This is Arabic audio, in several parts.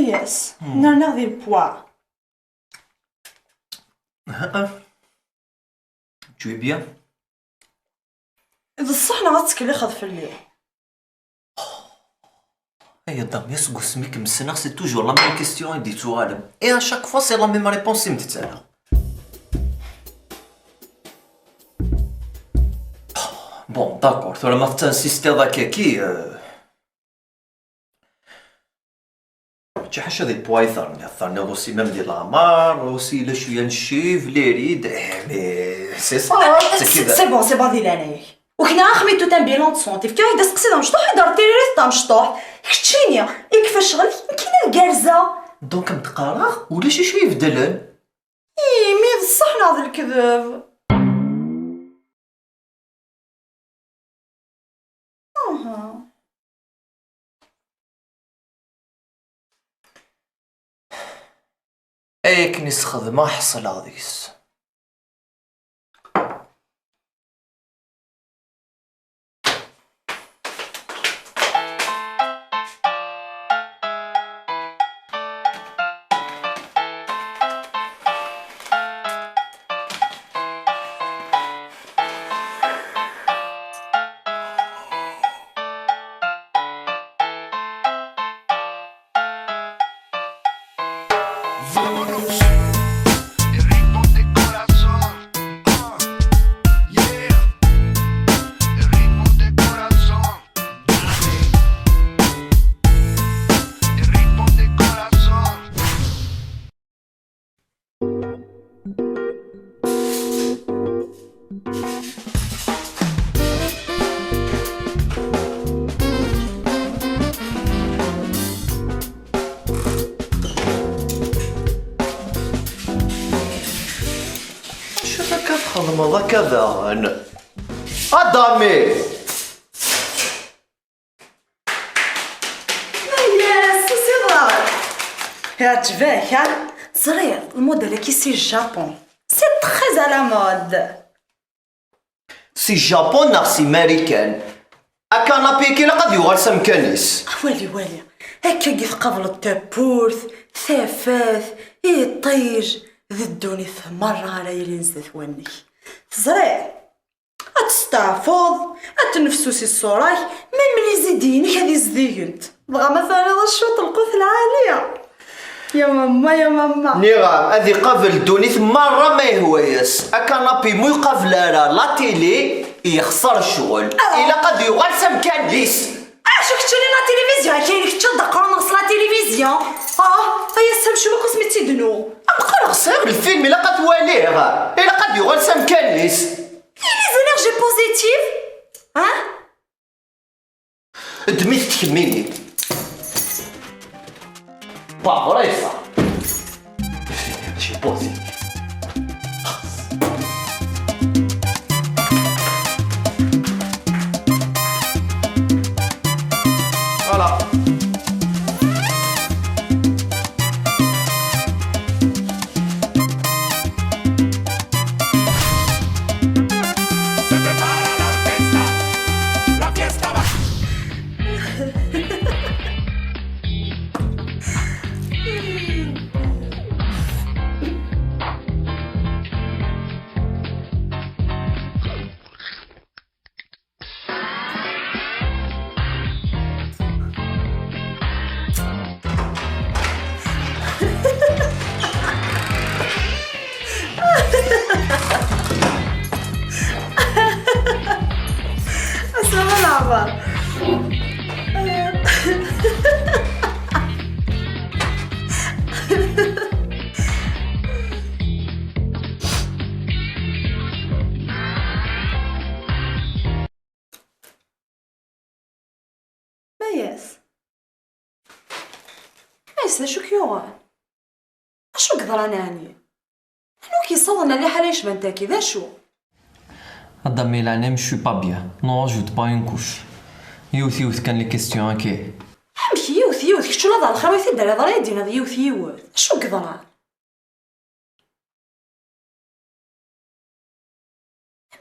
Yes, nerna ذي البوا. Tu es bien? بصح انا غتسكلي خاطف الليل. Hey, Adam, يسقو سميك مسنا سي توجور لا ميم كيستيون يدي توالم. Et à chaque fois c'est la même réponse متتالا. Bon, d'accord, tu ما تنسيستي هذاك كي شي حاجه ديال بوايثر ثاني اوسي ميم ديال العمار اوسي لا شويه نشيف لي ريد مي سي صا سي كذا سي بون ديال انايا. وكنا خميتو تان بيلون دو سونتي فكا يدا سقسي مشطوح يدار تيريست تاع مشطوح كتشينيا كيفاش شغل كاينه الكارزه دونك متقارا ولا شي شويه في دلال. اي مي بصح ناض الكذب. اي كنيس خدمه حصل هاديس. Vámonos, el ritmo de corazón, yeah, el ritmo de corazón, el ritmo de corazón. خدمه كذا ادامي. يس سي ضار. عجباك ها؟ صغير المود هذا كيسي الجابون سي تخي على مود. سي جابون ناقصي ماريكان اكانابي كي لقد يغرسم كنيس. والي هكا كيف قبل التابورث ثافاث يطيج ذدوني مرة على يلي نزدت وني زريع اتستعفض اتنفسوسي الصراي من ملي زيدينك هذي زدينت بغا مثلا هذا الشوط القوث العالية. يا ماما نيغام هذه قبل دونيث مرة ما يهويس اكانابي مو يقابل لا تيلي يخسر الشغل إلا قد يغرسم كنيس. شو كتشري لا تلفزيون كاين كتشد دقرون نغص لا تلفزيون هيا سام شو ماكو سميتي دنو أبقى نغسر الفيلم إلا قد واليه إلا قد يغرسم كنيس. لي زينيرجي بوزيتيف دميت تكميني بافريسا شي بوزيتيف. Voilà. Se prepara la fiesta va. اسمع العبر. ميس شو كيوغان اشو قدر ناني انو كيصورنا لي حاله يشبه نتا كذا شو هذا ميلاني je suis pas bien. Non, je pas une couche. يوث كان لي كيستيون كي. حمشي يوث كشتو لا دار الخرويث دار هضره يدينا هذا يوث شو قدر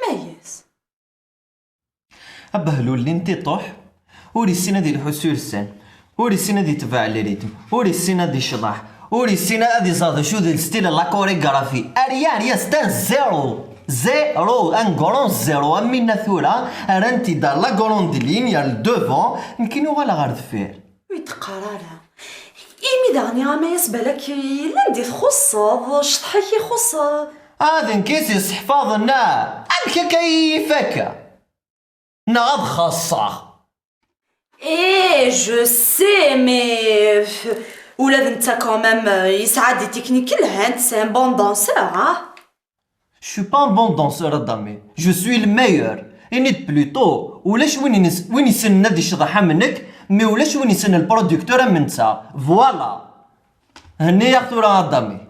ميس أبهلو اللي انتي طوح وري السنة ديال الحسول السن وري السنة دي تبع الريتم، وري السنة دي شطح، وري السنة دي زاد شو دي الستيل لا كوريغرافي، اريا ستان زيرو زيرو ان غرون زيرو امينا ثورة ارانتي دار لا غرون دي لينيا لدوفون نكينو غالا غار دفير. ويتقرارها إيمي دغنيا ما يسبالك لندي تخصض شطحك يخص. هذا نكيسي صحفاظنا أنك كيفك ناض خاصة. ايه جو سي مي ولاد انت كومام يسعى دي تكنيك الهاند سي ان بون دانسور ها. Je suis pas un bon danseur دامي، je suis le meilleur. إنيت بلوتو ولاش وين يسن نادي شطحة منك مي ولاش وين يسن البرودكتور من نتا فوالا هني يا خطورة دامي.